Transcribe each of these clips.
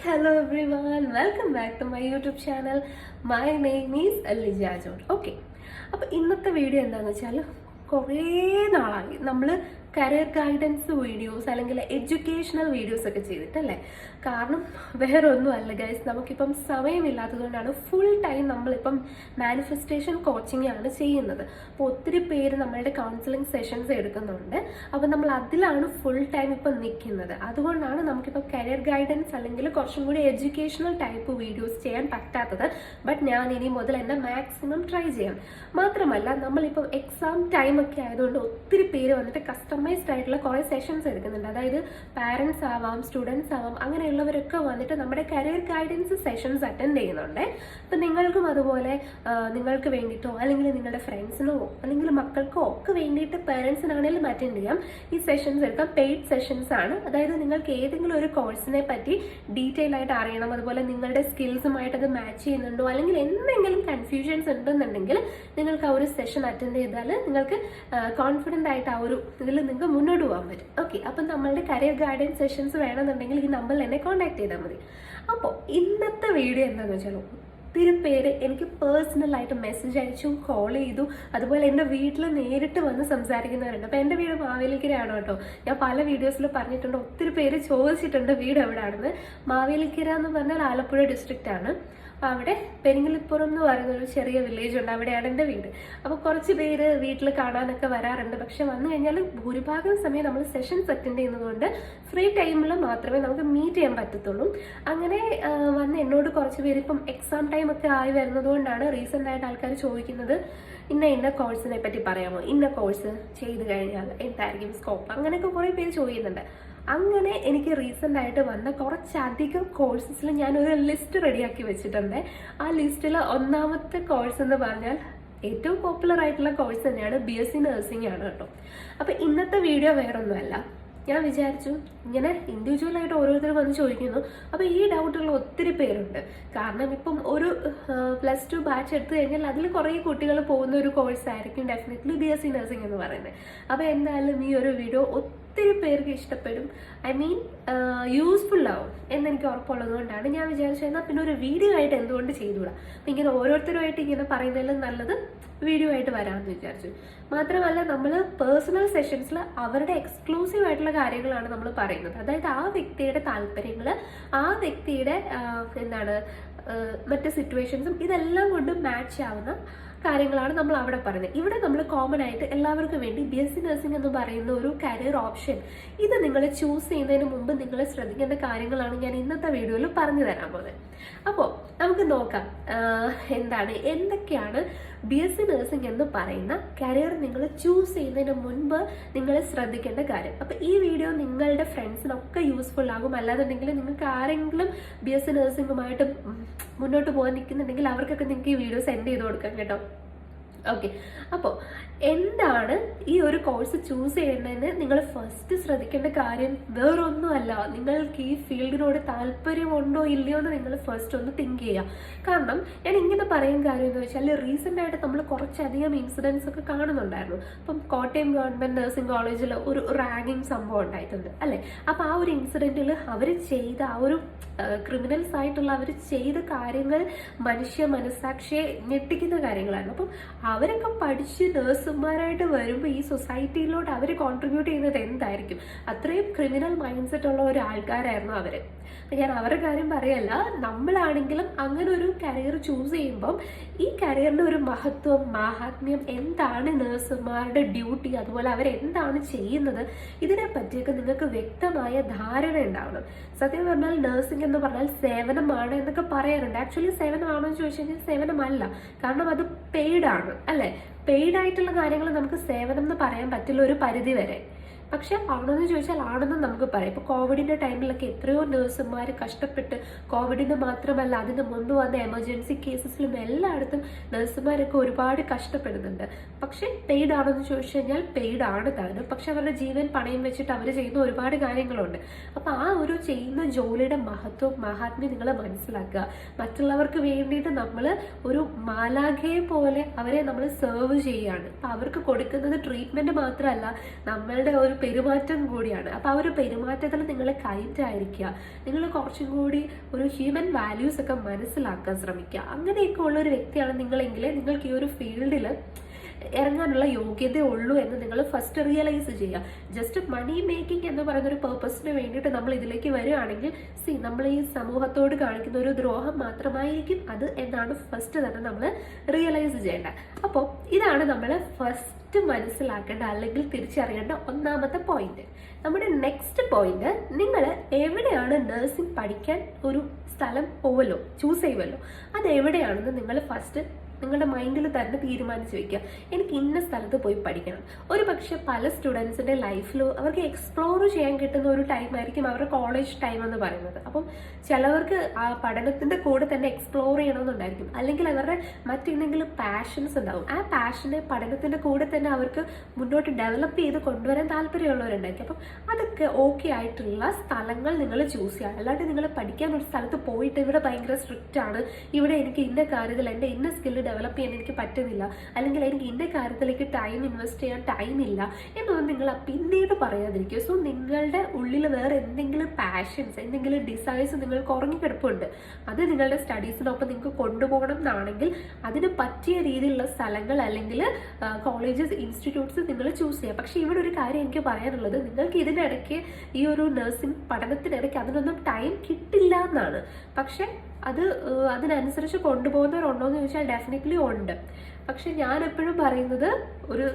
Hello everyone, welcome back to my YouTube channel. My name is Lija John. Okay. അപ്പോൾ ഇന്നത്തെ video എന്താണെന്ന് വെച്ചാൽ കുറേ നാളായി നമ്മൾ കരിയർ ഗൈഡൻസ് വീഡിയോസ് അല്ലെങ്കിൽ എഡ്യൂക്കേഷണൽ വീഡിയോസ് ഒക്കെ ചെയ്തിട്ടല്ലേ. കാരണം വേറെ ഒന്നുമല്ല ഗൈസ്, നമുക്കിപ്പം സമയമില്ലാത്തതുകൊണ്ടാണ് ഫുൾ ടൈം നമ്മളിപ്പം മാനിഫെസ്റ്റേഷൻ കോച്ചിങ് ആണ് ചെയ്യുന്നത്. അപ്പോൾ ഒത്തിരി പേര് നമ്മളുടെ കൗൺസിലിംഗ് സെഷൻസ് എടുക്കുന്നുണ്ട്. അപ്പോൾ നമ്മൾ അതിലാണ് ഫുൾ ടൈം ഇപ്പം നിൽക്കുന്നത്. അതുകൊണ്ടാണ് നമുക്കിപ്പോൾ കരിയർ ഗൈഡൻസ് അല്ലെങ്കിൽ കുറച്ചും കൂടി എഡ്യൂക്കേഷണൽ ടൈപ്പ് വീഡിയോസ് ചെയ്യാൻ പറ്റാത്തത്. ബട്ട് ഞാൻ ഇനി മുതൽ എൻ്റെ മാക്സിമം ട്രൈ ചെയ്യാം. മാത്രമല്ല നമ്മളിപ്പോൾ എക്സാം ടൈമൊക്കെ ആയതുകൊണ്ട് ഒത്തിരി പേര് വന്നിട്ട് കസ്റ്റമൈസ്ഡ് ആയിട്ടുള്ള കുറേ സെഷൻസ് എടുക്കുന്നുണ്ട്. അതായത് പാരൻസ് ആവാം, സ്റ്റുഡൻസ് ആവാം, അങ്ങനെയുള്ളവരൊക്കെ വന്നിട്ട് നമ്മുടെ കരിയർ ഗൈഡൻസ് സെഷൻസ് അറ്റൻഡ് ചെയ്യുന്നുണ്ട്. അപ്പം നിങ്ങൾക്കും അതുപോലെ നിങ്ങൾക്ക് വേണ്ടിയിട്ടോ അല്ലെങ്കിൽ നിങ്ങളുടെ ഫ്രണ്ട്സിനോ അല്ലെങ്കിൽ മക്കൾക്കോ ഒക്കെ വേണ്ടിയിട്ട് പേരൻസിനാണെങ്കിലും അറ്റൻഡ് ചെയ്യാം. ഈ സെഷൻസ് എടുക്കാം. പെയ്ഡ് സെഷൻസ് ആണ്. അതായത് നിങ്ങൾക്ക് ഏതെങ്കിലും ഒരു കോഴ്സിനെ പറ്റി ഡീറ്റെയിൽ ആയിട്ട് അറിയണം, അതുപോലെ നിങ്ങളുടെ സ്കിൽസുമായിട്ട് അത് മാച്ച് ചെയ്യുന്നുണ്ടോ അല്ലെങ്കിൽ എന്തെങ്കിലും കൺഫ്യൂഷൻസ് ഉണ്ടെന്നുണ്ടെങ്കിൽ നിങ്ങൾക്ക് ആ ഒരു സെഷൻ അറ്റൻഡ് ചെയ്താൽ നിങ്ങൾക്ക് കോൺഫിഡൻ്റ് ആയിട്ട് ആ ഒരു ഇതിൽ നിങ്ങൾക്ക് മുന്നോട്ട് പോകാൻ പറ്റും. ഓക്കെ, അപ്പം നമ്മളുടെ കരിയർ ഗൈഡൻസ് സെഷൻസ് വേണമെന്നുണ്ടെങ്കിൽ ഈ നമ്പറിൽ എന്നെ കോൺടാക്ട് ചെയ്താൽ മതി. അപ്പോൾ ഇന്നത്തെ വീഡിയോ എന്താണെന്ന് വെച്ചാൽ ഒത്തിരി പേര് എനിക്ക് പേഴ്സണലായിട്ട് മെസ്സേജ് അയച്ചു, കോൾ ചെയ്തു, അതുപോലെ എൻ്റെ വീട്ടിൽ നേരിട്ട് വന്ന് സംസാരിക്കുന്നവരുണ്ട്. അപ്പോൾ എൻ്റെ വീട് മാവേലിക്കരയാണ് കേട്ടോ. ഞാൻ പല വീഡിയോസിൽ പറഞ്ഞിട്ടുണ്ട്. ഒത്തിരി പേര് ചോദിച്ചിട്ടുണ്ട് വീട് എവിടെയാണെന്ന്. മാവേലിക്കര എന്ന് പറഞ്ഞാൽ ആലപ്പുഴ ഡിസ്ട്രിക്റ്റ് ആണ്. അപ്പോൾ അവിടെ പെരിങ്ങലിപ്പുറം എന്ന് പറയുന്നൊരു ചെറിയ വില്ലേജ് ഉണ്ട്, അവിടെയാണ് എൻ്റെ വീട്. അപ്പോൾ കുറച്ച് പേര് വീട്ടിൽ കാണാനൊക്കെ വരാറുണ്ട്. പക്ഷെ വന്നു കഴിഞ്ഞാൽ ഭൂരിഭാഗം സമയം നമ്മൾ സെഷൻസ് അറ്റൻഡ് ചെയ്യുന്നതുകൊണ്ട് ഫ്രീ ടൈമിൽ മാത്രമേ നമുക്ക് മീറ്റ് ചെയ്യാൻ പറ്റത്തുള്ളൂ. അങ്ങനെ വന്ന് എന്നോട് കുറച്ച് പേര് ഇപ്പം എക്സാം ടൈം ഒക്കെ ആയി വരുന്നത് കൊണ്ടാണ് റീസെൻ്റ് ആയിട്ട് ആൾക്കാർ ചോദിക്കുന്നത്, ഇന്ന കോഴ്സിനെ പറ്റി പറയാമോ, ഇന്ന കോഴ്സ് ചെയ്ത് കഴിഞ്ഞാൽ എന്തായിരിക്കും സ്കോപ്പ്, അങ്ങനെയൊക്കെ കുറേ പേര് ചോദിക്കുന്നുണ്ട്. അങ്ങനെ എനിക്ക് റീസെൻ്റ് ആയിട്ട് വന്ന കുറച്ചധികം കോഴ്സസിൽ ഞാനൊരു ലിസ്റ്റ് റെഡിയാക്കി വെച്ചിട്ടുണ്ട്. ആ ലിസ്റ്റിൽ ഒന്നാമത്തെ കോഴ്സ് എന്ന് പറഞ്ഞാൽ ഏറ്റവും പോപ്പുലർ ആയിട്ടുള്ള കോഴ്സ് തന്നെയാണ് BSc നഴ്സിംഗ് ആണ് കേട്ടോ. അപ്പോൾ ഇന്നത്തെ വീഡിയോ വേറൊന്നുമല്ല. ഞാൻ വിചാരിച്ചു ഇങ്ങനെ ഇൻഡിവിജ്വലായിട്ട് ഓരോരുത്തർ വന്ന് ചോദിക്കുന്നു. അപ്പോൾ ഈ ഡൗട്ടുള്ള ഒത്തിരി പേരുണ്ട്. കാരണം ഇപ്പം ഒരു +2 ബാച്ച് എടുത്തു കഴിഞ്ഞാൽ അതിൽ കുറേ കുട്ടികൾ പോകുന്ന ഒരു കോഴ്സായിരിക്കും ഡെഫിനറ്റ്ലി BSc നഴ്സിംഗ് എന്ന് പറയുന്നത്. അപ്പോൾ എന്തായാലും ഈ ഒരു വീഡിയോ ഒത്തിരി പേർക്ക് ഇഷ്ടപ്പെടും, യൂസ്ഫുൾ ആവും എന്നെനിക്ക് ഉറപ്പുള്ളത് കൊണ്ടാണ് ഞാൻ വിചാരിച്ചത് എന്നാൽ പിന്നെ ഒരു വീഡിയോ ആയിട്ട് എന്തുകൊണ്ട് ചെയ്തുകൂടാ. അപ്പം ഇങ്ങനെ ഓരോരുത്തരുമായിട്ട് ഇങ്ങനെ പറയുന്നതിലും നല്ലത് വീഡിയോ ആയിട്ട് വരാമെന്ന് വിചാരിച്ചു. മാത്രമല്ല നമ്മൾ പേഴ്സണൽ സെഷൻസിൽ അവരുടെ എക്സ്ക്ലൂസീവ് ആയിട്ടുള്ള കാര്യങ്ങളാണ് നമ്മൾ പറയുന്നത്. അതായത് ആ വ്യക്തിയുടെ താല്പര്യങ്ങൾ, ആ വ്യക്തിയുടെ മറ്റ് സിറ്റുവേഷൻസും ഇതെല്ലാം കൊണ്ട് മാച്ച് ആവുന്ന കാര്യങ്ങളാണ് നമ്മൾ അവിടെ പറയുന്നത്. ഇവിടെ നമ്മൾ കോമൺ ആയിട്ട് എല്ലാവർക്കും വേണ്ടി BSc നഴ്സിംഗ് എന്ന് പറയുന്ന ഒരു കരിയർ ഓപ്ഷൻ ഇത് നിങ്ങൾ ചൂസ് ചെയ്യുന്നതിന് മുമ്പ് നിങ്ങൾ ശ്രദ്ധിക്കേണ്ട കാര്യങ്ങളാണ് ഞാൻ ഇന്നത്തെ വീഡിയോയിൽ പറഞ്ഞു തരാൻ പോകുന്നത്. അപ്പോൾ നമുക്ക് നോക്കാം എന്തൊക്കെയാണ് BSc നഴ്സിംഗ് എന്ന് പറയുന്ന കരിയർ നിങ്ങൾ ചൂസ് ചെയ്യുന്നതിന് മുൻപ് നിങ്ങൾ ശ്രദ്ധിക്കേണ്ട കാര്യം. അപ്പോൾ ഈ വീഡിയോ നിങ്ങളുടെ ഫ്രണ്ട്സിനൊക്കെ യൂസ്ഫുൾ ആകും. അല്ലാതെന്നുണ്ടെങ്കിൽ നിങ്ങൾക്ക് ആരെങ്കിലും BSc നഴ്സിംഗുമായിട്ട് മുന്നോട്ട് പോകാൻ നിൽക്കുന്നുണ്ടെങ്കിൽ അവർക്കൊക്കെ നിങ്ങൾക്ക് ഈ വീഡിയോ സെൻഡ് ചെയ്ത് കൊടുക്കാം കേട്ടോ. ഓക്കെ, അപ്പോൾ എന്താണ് ഈ ഒരു കോഴ്സ് ചൂസ് ചെയ്യുന്നതിന് നിങ്ങൾ ഫസ്റ്റ് ശ്രദ്ധിക്കേണ്ട കാര്യം വേറൊന്നുമല്ല, നിങ്ങൾക്ക് ഈ ഫീൽഡിനോട് താല്പര്യമുണ്ടോ ഇല്ലയോ എന്ന് നിങ്ങൾ ഫസ്റ്റ് ഒന്ന് തിങ്ക് ചെയ്യുക. കാരണം ഞാൻ ഇങ്ങനെ പറയും കാര്യം എന്ന് വെച്ചാൽ റീസെൻ്റ് ആയിട്ട് നമ്മൾ കുറച്ചധികം ഇൻസിഡൻസ് ഒക്കെ കാണുന്നുണ്ടായിരുന്നു. ഇപ്പം കോട്ടയം ഗവൺമെൻറ് നഴ്സിംഗ് കോളേജിൽ ഒരു റാഗിങ് സംഭവം ഉണ്ടായിട്ടുണ്ട് അല്ലേ. അപ്പോൾ ആ ഒരു ഇൻസിഡൻറ്റിൽ അവർ ചെയ്ത ആ ഒരു ക്രിമിനൽസ് ആയിട്ടുള്ള അവർ ചെയ്ത കാര്യങ്ങൾ മനുഷ്യ മനസ്സാക്ഷിയെ ഞെട്ടിക്കുന്ന കാര്യങ്ങളായിരുന്നു. അപ്പം അവരൊക്കെ പഠിച്ച് നേഴ്സുമാരായിട്ട് വരുമ്പോൾ ഈ സൊസൈറ്റിയിലോട്ട് അവർ കോൺട്രിബ്യൂട്ട് ചെയ്യുന്നത് എന്തായിരിക്കും? അത്രയും ക്രിമിനൽ മൈൻഡ് സെറ്റ് ഉള്ള ഒരു ആൾക്കാരായിരുന്നു അവർ. ഞാൻ അവരുടെ കാര്യം പറയല്ല, നമ്മളാണെങ്കിലും അങ്ങനെ ഒരു കരിയർ ചൂസ് ചെയ്യുമ്പം ഈ കരിയറിൻ്റെ ഒരു മഹത്വം, മാഹാത്മ്യം എന്താണ്, നേഴ്സുമാരുടെ ഡ്യൂട്ടി, അതുപോലെ അവരെന്താണ് ചെയ്യുന്നത്, ഇതിനെ പറ്റിയൊക്കെ നിങ്ങൾക്ക് വ്യക്തമായ ധാരണ ഉണ്ടാവണം. സത്യം പറഞ്ഞാൽ നഴ്സിംഗ് എന്ന് പറഞ്ഞാൽ സേവനമാണ് എന്നൊക്കെ പറയാറുണ്ട്. ആക്ച്വലി സേവനമാണോ എന്ന് ചോദിച്ചു കഴിഞ്ഞാൽ സേവനമല്ല. കാരണം അത് പെയ്ഡാണ് അല്ലേ. പെയ്ഡ് ആയിട്ടുള്ള കാര്യങ്ങൾ നമുക്ക് സേവനം എന്ന് പറയാൻ പറ്റില്ല ഒരു പരിധി വരെ. പക്ഷെ ആണെന്ന് ചോദിച്ചാൽ ആണെന്ന് നമുക്ക് പറയാം. ഇപ്പോൾ കോവിഡിൻ്റെ ടൈമിലൊക്കെ എത്രയോ നഴ്സുമാർ കഷ്ടപ്പെട്ട്, കോവിഡിന് മാത്രമല്ല അതിന് മുൻപ് വന്ന എമർജൻസി കേസസിലും എല്ലായിടത്തും നഴ്സുമാരൊക്കെ ഒരുപാട് കഷ്ടപ്പെടുന്നുണ്ട്. പക്ഷെ പെയ്ഡ് ആണെന്ന് ചോദിച്ചു കഴിഞ്ഞാൽ പെയ്ഡ് ആണ് താനും. പക്ഷെ അവരുടെ ജീവൻ പണയം വെച്ചിട്ട് അവർ ചെയ്യുന്ന ഒരുപാട് കാര്യങ്ങളുണ്ട്. അപ്പോൾ ആ ഒരു ചെയ്യുന്ന ജോലിയുടെ മഹത്വം, മഹാത്മ്യം നിങ്ങൾ മനസ്സിലാക്കുക. മറ്റുള്ളവർക്ക് വേണ്ടിയിട്ട് നമ്മൾ ഒരു മാലാഖയെ പോലെ അവരെ നമ്മൾ സെർവ് ചെയ്യുകയാണ്. അപ്പം അവർക്ക് കൊടുക്കുന്നത് ട്രീറ്റ്മെൻറ്റ് മാത്രമല്ല, നമ്മളുടെ ഒരു പെരുമാറ്റം കൂടിയാണ്. അപ്പോൾ ആ ഒരു പെരുമാറ്റത്തിൽ നിങ്ങൾ കൈൻഡ് ആയിരിക്കുക, നിങ്ങൾ കുറച്ചും കൂടി ഒരു ഹ്യൂമൻ വാല്യൂസ് ഒക്കെ മനസ്സിലാക്കാൻ ശ്രമിക്കുക. അങ്ങനെയൊക്കെ ഉള്ള ഒരു വ്യക്തിയാണ് നിങ്ങളെങ്കിൽ നിങ്ങൾക്ക് ഈ ഒരു ഫീൽഡിൽ ഇറങ്ങാനുള്ള യോഗ്യത ഉള്ളൂ എന്ന് നിങ്ങൾ ഫസ്റ്റ് റിയലൈസ് ചെയ്യുക. ജസ്റ്റ് മണി മേക്കിംഗ് എന്ന് പറയുന്ന ഒരു പേർപ്പസിന് വേണ്ടിയിട്ട് നമ്മൾ ഇതിലേക്ക് വരികയാണെങ്കിൽ നമ്മൾ ഈ സമൂഹത്തോട് കാണിക്കുന്ന ഒരു ദ്രോഹം മാത്രമായിരിക്കും അത് എന്നാണ് ഫസ്റ്റ് തന്നെ നമ്മൾ റിയലൈസ് ചെയ്യേണ്ടത്. അപ്പോൾ ഇതാണ് നമ്മൾ ഫസ്റ്റ് മനസ്സിലാക്കേണ്ട അല്ലെങ്കിൽ തിരിച്ചറിയേണ്ട ഒന്നാമത്തെ പോയിന്റ്. നമ്മുടെ നെക്സ്റ്റ് പോയിന്റ്, നിങ്ങൾ എവിടെയാണ് നഴ്സിംഗ് പഠിക്കാൻ ഒരു സ്ഥലം പോവല്ലോ, ചൂസ് ചെയ്യുമല്ലോ, അത് എവിടെയാണെന്ന് നിങ്ങൾ ഫസ്റ്റ് നിങ്ങളുടെ മൈൻഡിൽ തന്നെ തീരുമാനിച്ച് വെക്കുക. എനിക്ക് ഇന്ന സ്ഥലത്ത് പോയി പഠിക്കണം. ഒരു പക്ഷെ പല സ്റ്റുഡൻസിന്റെ ലൈഫിൽ അവർക്ക് എക്സ്പ്ലോർ ചെയ്യാൻ കിട്ടുന്ന ഒരു ടൈം ആയിരിക്കും അവരുടെ കോളേജ് ടൈം എന്ന് പറയുന്നത്. അപ്പം ചിലവർക്ക് ആ പഠനത്തിന്റെ കൂടെ തന്നെ എക്സ്പ്ലോർ ചെയ്യണമെന്നുണ്ടായിരിക്കും, അല്ലെങ്കിൽ അവരുടെ മറ്റെന്തെങ്കിലും പാഷൻസ് ഉണ്ടാവും. ആ പാഷനെ പഠനത്തിന്റെ കൂടെ തന്നെ അവർക്ക് മുന്നോട്ട് ഡെവലപ്പ് ചെയ്ത് കൊണ്ടുവരാൻ താല്പര്യമുള്ളവരുണ്ടായിരിക്കും. അപ്പം അതൊക്കെ ഓക്കെ ആയിട്ടുള്ള സ്ഥലങ്ങൾ നിങ്ങൾ ചൂസ് ചെയ്യുക. അല്ലാണ്ട് നിങ്ങൾ പഠിക്കാൻ ഒരു സ്ഥലത്ത് പോയിട്ട് ഇവിടെ ഭയങ്കര സ്ട്രിക്റ്റ് ആണ്, ഇവിടെ എനിക്ക് ഇന്ന കാര്യത്തിൽ എൻ്റെ ഇന്ന സ്കില്ല് ഡെവലപ്പ് ചെയ്യാൻ എനിക്ക് പറ്റുന്നില്ല, അല്ലെങ്കിൽ എനിക്ക് ഇന്ന കാര്യത്തിലേക്ക് ടൈം ഇൻവെസ്റ്റ് ചെയ്യാൻ ടൈം ഇല്ല എന്നൊന്നും നിങ്ങൾ പിന്നീട് പറയാതിരിക്കുക. സോ നിങ്ങളുടെ ഉള്ളിൽ വേറെ എന്തെങ്കിലും പാഷൻസ്, എന്തെങ്കിലും ഡിസൈർസ് നിങ്ങൾക്ക് ഉറങ്ങിക്കിടപ്പുണ്ട്, അത് നിങ്ങളുടെ സ്റ്റഡീസിനൊപ്പം നിങ്ങൾക്ക് കൊണ്ടുപോകണം എന്നാണെങ്കിൽ അതിന് പറ്റിയ രീതിയിലുള്ള സ്ഥലങ്ങൾ അല്ലെങ്കിൽ കോളേജസ്, ഇൻസ്റ്റിറ്റ്യൂട്ട്സ് നിങ്ങൾ ചൂസ് ചെയ്യുക. പക്ഷെ ഇവിടെ ഒരു കാര്യം എനിക്ക് പറയാനുള്ളത്, നിങ്ങൾക്ക് ഇതിനിടയ്ക്ക് ഈ ഒരു നഴ്സിംഗ് പഠനത്തിനിടയ്ക്ക് അതിനൊന്നും ടൈം കിട്ടില്ല എന്നാണ്. പക്ഷെ അതിനനുസരിച്ച് കൊണ്ടുപോകുന്നവരുണ്ടോ എന്ന് ചോദിച്ചാൽ ഡെഫിനറ്റ്ലി ഉണ്ട്. പക്ഷെ ഞാൻ എപ്പോഴും പറയുന്നത്, ഒരു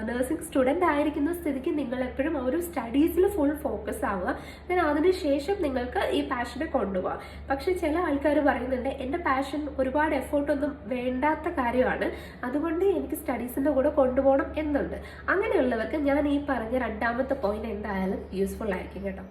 നഴ്സിംഗ് സ്റ്റുഡൻ്റ് ആയിരിക്കുന്ന സ്ഥിതിക്ക് നിങ്ങൾ എപ്പോഴും ആ ഒരു സ്റ്റഡീസിൽ ഫുൾ ഫോക്കസ് ആവുക. ദെൻ അതിനുശേഷം നിങ്ങൾക്ക് ഈ പാഷനെ കൊണ്ടുപോകാം. പക്ഷെ ചില ആൾക്കാർ പറയുന്നുണ്ട്, എൻ്റെ പാഷൻ ഒരുപാട് എഫേർട്ടൊന്നും വേണ്ടാത്ത കാര്യമാണ്, അതുകൊണ്ട് എനിക്ക് സ്റ്റഡീസിൻ്റെ കൂടെ കൊണ്ടുപോകണം എന്നുണ്ട്. അങ്ങനെയുള്ളവർക്ക് ഞാൻ ഈ പറഞ്ഞ രണ്ടാമത്തെ പോയിന്റ് എന്തായാലും യൂസ്ഫുൾ ആയിരിക്കും കേട്ടോ.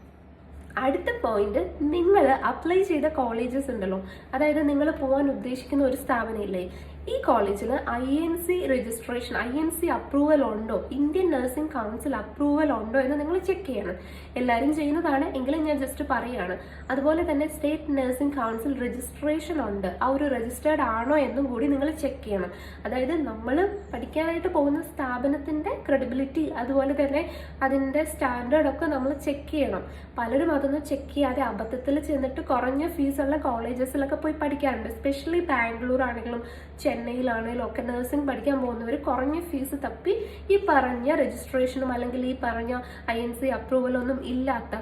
അടുത്ത പോയിന്റ്, നിങ്ങൾ അപ്ലൈ ചെയ്ത കോളേജസ് ഉണ്ടല്ലോ, അതായത് നിങ്ങൾ പോകാൻ ഉദ്ദേശിക്കുന്ന ഒരു സ്ഥാപനമില്ലേ, ഈ കോളേജിൽ INC രജിസ്ട്രേഷൻ, INC അപ്രൂവൽ ഉണ്ടോ, ഇന്ത്യൻ നഴ്സിംഗ് കൗൺസിൽ അപ്രൂവൽ ഉണ്ടോ എന്ന് നിങ്ങൾ ചെക്ക് ചെയ്യണം. എല്ലാവരും ചെയ്യുന്നതാണ്, എങ്കിലും ഞാൻ ജസ്റ്റ് പറയുകയാണ്. അതുപോലെ തന്നെ സ്റ്റേറ്റ് നഴ്സിംഗ് കൗൺസിൽ രജിസ്ട്രേഷൻ ഉണ്ട്, ആ ഒരു രജിസ്റ്റേർഡ് ആണോ എന്നും കൂടി നിങ്ങൾ ചെക്ക് ചെയ്യണം. അതായത് നമ്മൾ പഠിക്കാനായിട്ട് പോകുന്ന സ്ഥാപനത്തിന്റെ ക്രെഡിബിലിറ്റി, അതുപോലെ തന്നെ അതിന്റെ സ്റ്റാൻഡേർഡ് ഒക്കെ നമ്മൾ ചെക്ക് ചെയ്യണം. പലരും അതൊന്നും ചെക്ക് ചെയ്യാതെ അബദ്ധത്തിൽ ചെന്നിട്ട് കുറഞ്ഞ ഫീസുള്ള കോളേജസിലൊക്കെ പോയി പഠിക്കാറുണ്ട്. എസ്പെഷ്യലി ബാംഗ്ലൂർ ആണെങ്കിലും ചെന്നൈയിലാണെങ്കിലും ഒക്കെ നഴ്സിംഗ് പഠിക്കാൻ പോകുന്നവർ കുറഞ്ഞ ഫീസ് തപ്പി ഈ പറഞ്ഞ രജിസ്ട്രേഷനും അല്ലെങ്കിൽ ഈ പറഞ്ഞ INC അപ്രൂവലൊന്നും ഇല്ലാത്ത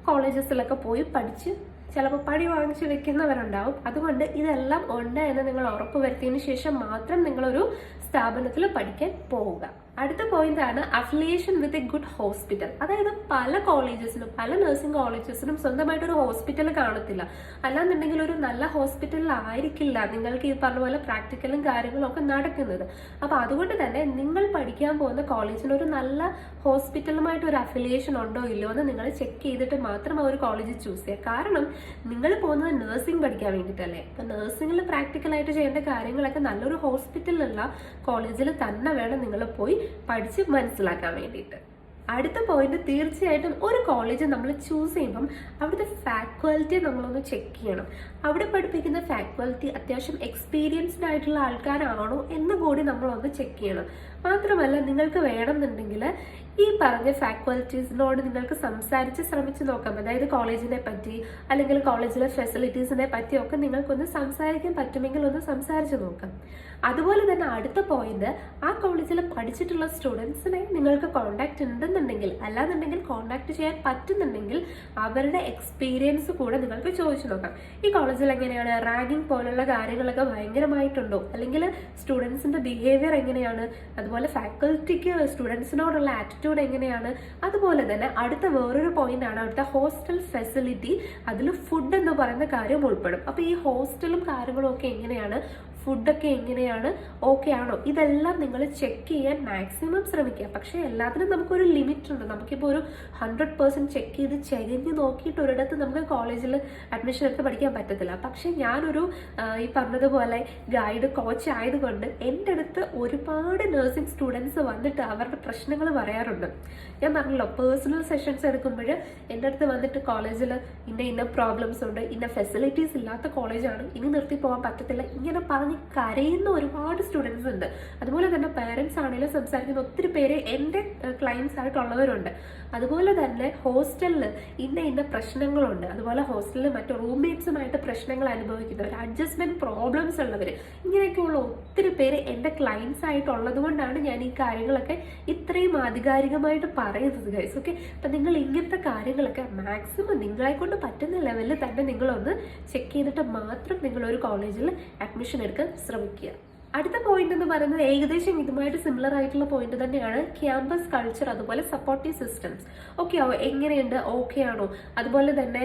കോളേജസിലൊക്കെ പോയി പഠിച്ച് ചിലപ്പോൾ പടി വാങ്ങിച്ച് വെക്കുന്നവരുണ്ടാവും. അതുകൊണ്ട് ഇതെല്ലാം ഉണ്ട് എന്ന് നിങ്ങൾ ഉറപ്പ് വരുത്തിയതിന് ശേഷം മാത്രം നിങ്ങളൊരു സ്ഥാപനത്തിൽ പഠിക്കാൻ പോവുക. അടുത്ത പോയിന്റ് ആണ് affiliation with a good hospital. അതായത് പല കോളേജസിനും, പല നഴ്സിംഗ് കോളേജസിനും സ്വന്തമായിട്ടൊരു ഹോസ്പിറ്റൽ കാണത്തില്ല. അല്ലാന്നുണ്ടെങ്കിൽ ഒരു നല്ല ഹോസ്പിറ്റലിലായിരിക്കില്ല നിങ്ങൾക്ക് ഈ പറഞ്ഞ പോലെ പ്രാക്ടിക്കലും കാര്യങ്ങളും ഒക്കെ നടക്കുന്നത്. അപ്പൊ അതുകൊണ്ട് തന്നെ നിങ്ങൾ പഠിക്കാൻ പോകുന്ന കോളേജിന് ഒരു നല്ല ഹോസ്പിറ്റലുമായിട്ട് ഒരു അഫിലിയേഷൻ ഉണ്ടോ ഇല്ലയോ എന്ന് നിങ്ങൾ ചെക്ക് ചെയ്തിട്ട് മാത്രം ആ ഒരു കോളേജ് ചൂസ് ചെയ്യുക. കാരണം നിങ്ങൾ പോകുന്നത് നഴ്സിംഗ് പഠിക്കാൻ വേണ്ടിയിട്ടല്ലേ. അപ്പൊ നഴ്സിംഗിൽ പ്രാക്ടിക്കലായിട്ട് ചെയ്യേണ്ട കാര്യങ്ങളൊക്കെ നല്ലൊരു ഹോസ്പിറ്റലിലുള്ള കോളേജിൽ തന്നെ വേണം നിങ്ങൾ പോയി പഠിച്ച് മനസ്സിലാക്കാൻ വേണ്ടിയിട്ട്. അടുത്ത പോയിന്റ്, തീർച്ചയായിട്ടും ഒരു കോളേജ് നമ്മൾ ചൂസ് ചെയ്യുമ്പം അവിടുത്തെ ഫാക്കൽറ്റി നമ്മളൊന്ന് ചെക്ക് ചെയ്യണം. അവിടെ പഠിപ്പിക്കുന്ന ഫാക്കൽറ്റി അത്യാവശ്യം എക്സ്പീരിയൻസ്ഡ് ആയിട്ടുള്ള ആൾക്കാരാണോ എന്ന് കൂടി നമ്മളൊന്ന് ചെക്ക് ചെയ്യണം. മാത്രമല്ല, നിങ്ങൾക്ക് വേണമെന്നുണ്ടെങ്കിൽ ഈ പറഞ്ഞ ഫാക്കൽറ്റീസിനോട് നിങ്ങൾക്ക് സംസാരിച്ച് ശ്രമിച്ചു നോക്കാം. അതായത് കോളേജിനെ പറ്റി അല്ലെങ്കിൽ കോളേജിലെ ഫെസിലിറ്റീസിനെ പറ്റിയൊക്കെ നിങ്ങൾക്കൊന്ന് സംസാരിക്കാൻ പറ്റുമെങ്കിൽ ഒന്ന് സംസാരിച്ച് നോക്കാം. അതുപോലെ തന്നെ അടുത്ത പോയിന്റ്, ആ കോളേജിൽ പഠിച്ചിട്ടുള്ള സ്റ്റുഡൻസിനെ നിങ്ങൾക്ക് കോണ്ടാക്ട് ഉണ്ടെന്നുണ്ടെങ്കിൽ, അല്ലാന്നുണ്ടെങ്കിൽ കോണ്ടാക്ട് ചെയ്യാൻ പറ്റുന്നുണ്ടെങ്കിൽ അവരുടെ എക്സ്പീരിയൻസ് കൂടെ നിങ്ങൾക്ക് ചോദിച്ചു നോക്കാം. ഈ കോളേജിൽ എങ്ങനെയാണ്, റാഗിങ് പോലുള്ള കാര്യങ്ങളൊക്കെ ഭയങ്കരമായിട്ടുണ്ടോ, അല്ലെങ്കിൽ സ്റ്റുഡൻസിന്റെ ബിഹേവിയർ എങ്ങനെയാണ്, അതുപോലെ ഫാക്കൽറ്റിക്ക് സ്റ്റുഡൻസിനോടുള്ള ആറ്റിറ്റ്യൂഡ് എങ്ങനെയാണ്. അതുപോലെ തന്നെ അടുത്ത വേറൊരു പോയിന്റ് ആണ് അവിടുത്തെ ഹോസ്റ്റൽ ഫെസിലിറ്റി. അതിൽ ഫുഡ് എന്ന് പറയുന്ന കാര്യം ഉൾപ്പെടും. അപ്പൊ ഈ ഹോസ്റ്റലും കാര്യങ്ങളും ഒക്കെ എങ്ങനെയാണ്, ഫുഡൊക്കെ എങ്ങനെയാണ്, ഓക്കെ ആണോ, ഇതെല്ലാം നിങ്ങൾ ചെക്ക് ചെയ്യാൻ മാക്സിമം ശ്രമിക്കുക. പക്ഷെ എല്ലാത്തിനും നമുക്കൊരു ലിമിറ്റ് ഉണ്ട്. നമുക്കിപ്പോൾ ഒരു 100% ചെക്ക് ചെയ്ത് ചരിഞ്ഞ് നോക്കിയിട്ട് ഒരിടത്ത് നമുക്ക് കോളേജിൽ അഡ്മിഷൻ എടുത്ത് പഠിക്കാൻ പറ്റത്തില്ല. പക്ഷെ ഞാനൊരു ഈ പറഞ്ഞതുപോലെ ഗൈഡ് കോച്ച് ആയതുകൊണ്ട് എൻ്റെ അടുത്ത് ഒരുപാട് നഴ്സിംഗ് സ്റ്റുഡൻസ് വന്നിട്ട് അവരുടെ പ്രശ്നങ്ങൾ പറയാറുണ്ട്. ഞാൻ പറഞ്ഞല്ലോ, പേഴ്സണൽ സെഷൻസ് എടുക്കുമ്പോൾ എൻ്റെ അടുത്ത് വന്നിട്ട് കോളേജിൽ ഇന്ന പ്രോബ്ലംസ് ഉണ്ട്, ഇന്ന ഫെസിലിറ്റീസ് ഇല്ലാത്ത കോളേജാണ്, ഇനി നിർത്തി പോകാൻ പറ്റത്തില്ല, ഇങ്ങനെ പറഞ്ഞ് കരയുന്ന ഒരുപാട് സ്റ്റുഡൻസ് ഉണ്ട്. അതുപോലെ തന്നെ പേരൻസ് ആണെങ്കിലും സംസാരിക്കുന്ന ഒത്തിരി പേര് എൻ്റെ ക്ലയൻസ് ആയിട്ടുള്ളവരുണ്ട്. അതുപോലെ തന്നെ ഹോസ്റ്റലിൽ ഇന്ന പ്രശ്നങ്ങളുണ്ട്, അതുപോലെ ഹോസ്റ്റലിൽ മറ്റു റൂംമേറ്റ്സുമായിട്ട് പ്രശ്നങ്ങൾ അനുഭവിക്കുന്നവർ, അഡ്ജസ്റ്റ്മെന്റ് പ്രോബ്ലംസ് ഉള്ളവർ, ഇങ്ങനെയൊക്കെയുള്ള ഒത്തിരി പേര് എൻ്റെ ക്ലയൻസ് ആയിട്ടുള്ളത് കൊണ്ടാണ് ഞാൻ ഈ കാര്യങ്ങളൊക്കെ ഇത്രയും ആധികാരികമായിട്ട് പറയുന്നത് ഗൈസ്. ഓക്കെ, അപ്പം നിങ്ങൾ ഇങ്ങനത്തെ കാര്യങ്ങളൊക്കെ മാക്സിമം നിങ്ങളെ കൊണ്ട് പറ്റുന്ന ലെവലിൽ തന്നെ നിങ്ങളൊന്ന് ചെക്ക് ചെയ്തിട്ട് മാത്രം നിങ്ങളൊരു കോളേജിൽ അഡ്മിഷൻ എടുക്കാൻ ശ്രമിക്കുക. അടുത്ത പോയിന്റ് എന്ന് പറയുന്നത് ഏകദേശം ഇതുമായിട്ട് സിമിലർ ആയിട്ടുള്ള പോയിന്റ് തന്നെയാണ്. ക്യാമ്പസ് കൾച്ചർ, അതുപോലെ സപ്പോർട്ടീവ് സിസ്റ്റംസ് ഓക്കെ എങ്ങനെയുണ്ട്, ഓക്കെ ആണോ? അതുപോലെ തന്നെ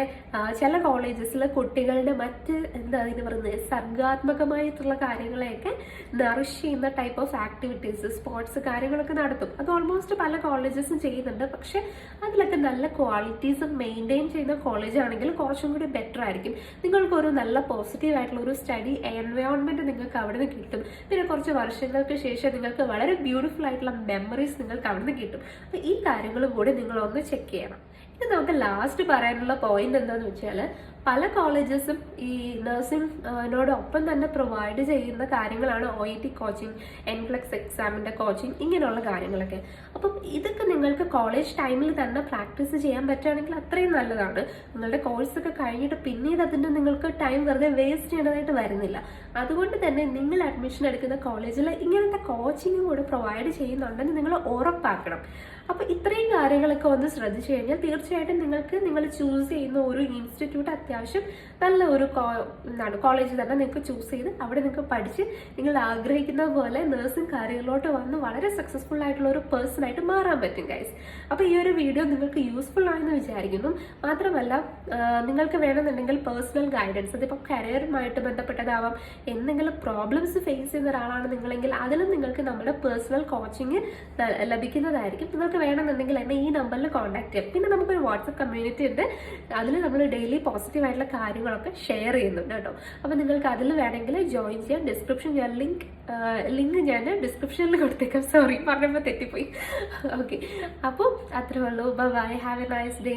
ചില കോളേജസിൽ കുട്ടികളുടെ മറ്റ് എന്താ അതിന് പറയുന്നത് സർഗാത്മകമായിട്ടുള്ള കാര്യങ്ങളെയൊക്കെ നറിഷ് ചെയ്യുന്ന ടൈപ്പ് ഓഫ് ആക്ടിവിറ്റീസ്, സ്പോർട്സ് കാര്യങ്ങളൊക്കെ നടത്തും. അത് ഓൾമോസ്റ്റ് പല കോളേജസും ചെയ്യുന്നുണ്ട്. പക്ഷെ അതിലൊക്കെ നല്ല ക്വാളിറ്റീസ് മെയിൻറ്റെയിൻ ചെയ്യുന്ന കോളേജ് ആണെങ്കിൽ കുറച്ചും കൂടി ബെറ്റർ ആയിരിക്കും. നിങ്ങൾക്കൊരു നല്ല പോസിറ്റീവ് ആയിട്ടുള്ള ഒരു സ്റ്റഡി എൻവയോൺമെന്റ് നിങ്ങൾക്ക് അവിടെ നിന്ന് കിട്ടും. പിന്നെ കുറച്ച് വർഷങ്ങൾക്ക് ശേഷം നിങ്ങൾക്ക് വളരെ ബ്യൂട്ടിഫുൾ ആയിട്ടുള്ള മെമ്മറീസ് നിങ്ങൾക്ക് അവിടെ നിന്ന് കിട്ടും. അപ്പൊ ഈ കാര്യങ്ങളും കൂടി നിങ്ങളൊന്ന് ചെക്ക് ചെയ്യണം. ഇനി നമുക്ക് ലാസ്റ്റ് പറയാനുള്ള പോയിന്റ് എന്താണെന്ന് വെച്ചാൽ, പല കോളേജസും ഈ നഴ്സിംഗിനോടൊപ്പം തന്നെ പ്രൊവൈഡ് ചെയ്യുന്ന കാര്യങ്ങളാണ് OET കോച്ചിങ്, NCLEX എക്സാമിന്റെ കോച്ചിങ്, ഇങ്ങനെയുള്ള കാര്യങ്ങളൊക്കെ. അപ്പം ഇതൊക്കെ നിങ്ങൾക്ക് കോളേജ് ടൈമിൽ തന്നെ പ്രാക്ടീസ് ചെയ്യാൻ പറ്റുകയാണെങ്കിൽ അത്രയും നല്ലതാണ്. നിങ്ങളുടെ കോഴ്സൊക്കെ കഴിഞ്ഞിട്ട് പിന്നീട് അതിൻ്റെ നിങ്ങൾക്ക് ടൈം വെറുതെ വേസ്റ്റ് ചെയ്യേണ്ടതായിട്ട് വരുന്നില്ല. അതുകൊണ്ട് തന്നെ നിങ്ങൾ അഡ്മിഷൻ എടുക്കുന്ന കോളേജിൽ ഇങ്ങനത്തെ കോച്ചിങ് കൂടെ പ്രൊവൈഡ് ചെയ്യുന്നുണ്ടെന്ന് നിങ്ങൾ ഉറപ്പാക്കണം. അപ്പോൾ ഇത്രയും കാര്യങ്ങളൊക്കെ ഒന്ന് ശ്രദ്ധിച്ചു കഴിഞ്ഞാൽ തീർച്ചയായിട്ടും നിങ്ങൾ ചൂസ് ചെയ്യുന്ന ഒരു ഇൻസ്റ്റിറ്റ്യൂട്ട് അത്യാവശ്യം നല്ല ഒരു കോളേജ് തന്നെ നിങ്ങൾക്ക് ചൂസ് ചെയ്ത് അവിടെ നിങ്ങൾക്ക് പഠിച്ച് നിങ്ങൾ ആഗ്രഹിക്കുന്ന പോലെ നഴ്സിംഗ് കാര്യങ്ങളിലോട്ട് വന്ന് വളരെ സക്സസ്ഫുൾ ആയിട്ടുള്ള ഒരു പേഴ്സൺ ആയിട്ട് മാറാൻ പറ്റും ഗൈസ്. അപ്പോൾ ഈ ഒരു വീഡിയോ നിങ്ങൾക്ക് യൂസ്ഫുൾ ആണെന്ന് വിചാരിക്കുന്നു. മാത്രമല്ല നിങ്ങൾക്ക് വേണമെന്നുണ്ടെങ്കിൽ പേഴ്സണൽ ഗൈഡൻസ്, അതിപ്പോൾ കരിയറുമായിട്ട് ബന്ധപ്പെട്ടതാവാം, എന്തെങ്കിലും പ്രോബ്ലംസ് ഫേസ് ചെയ്യുന്ന ഒരാളാണ് നിങ്ങളെങ്കിൽ അതിലും നിങ്ങൾക്ക് നമ്മുടെ പേഴ്സണൽ കോച്ചിങ് ലഭിക്കുന്നതായിരിക്കും. നിങ്ങൾക്ക് വേണമെന്നുണ്ടെങ്കിൽ എന്നെ ഈ നമ്പറിൽ കോൺടാക്ട് ചെയ്യാം. പിന്നെ നമുക്കൊരു വാട്സപ്പ് കമ്മ്യൂണിറ്റി ഉണ്ട്, അതിൽ നമ്മൾ ഡെയിലി പോസിറ്റീവ് ആയിട്ടുള്ള കാര്യങ്ങളൊക്കെ ഷെയർ ചെയ്യുന്നുണ്ട് കേട്ടോ. അപ്പോൾ നിങ്ങൾക്ക് അതിൽ വേണമെങ്കിൽ ജോയിൻ ചെയ്യാം. ഡിസ്ക്രിപ്ഷൻ ഞാൻ ലിങ്ക് ഞാൻ ഡിസ്ക്രിപ്ഷനിൽ കൊടുത്തേക്കാം. സോറി പറഞ്ഞപ്പോൾ തെറ്റിപ്പോയി. ഓക്കെ, അപ്പോൾ അത്രേ ഉള്ളൂ. Bye, have a nice day.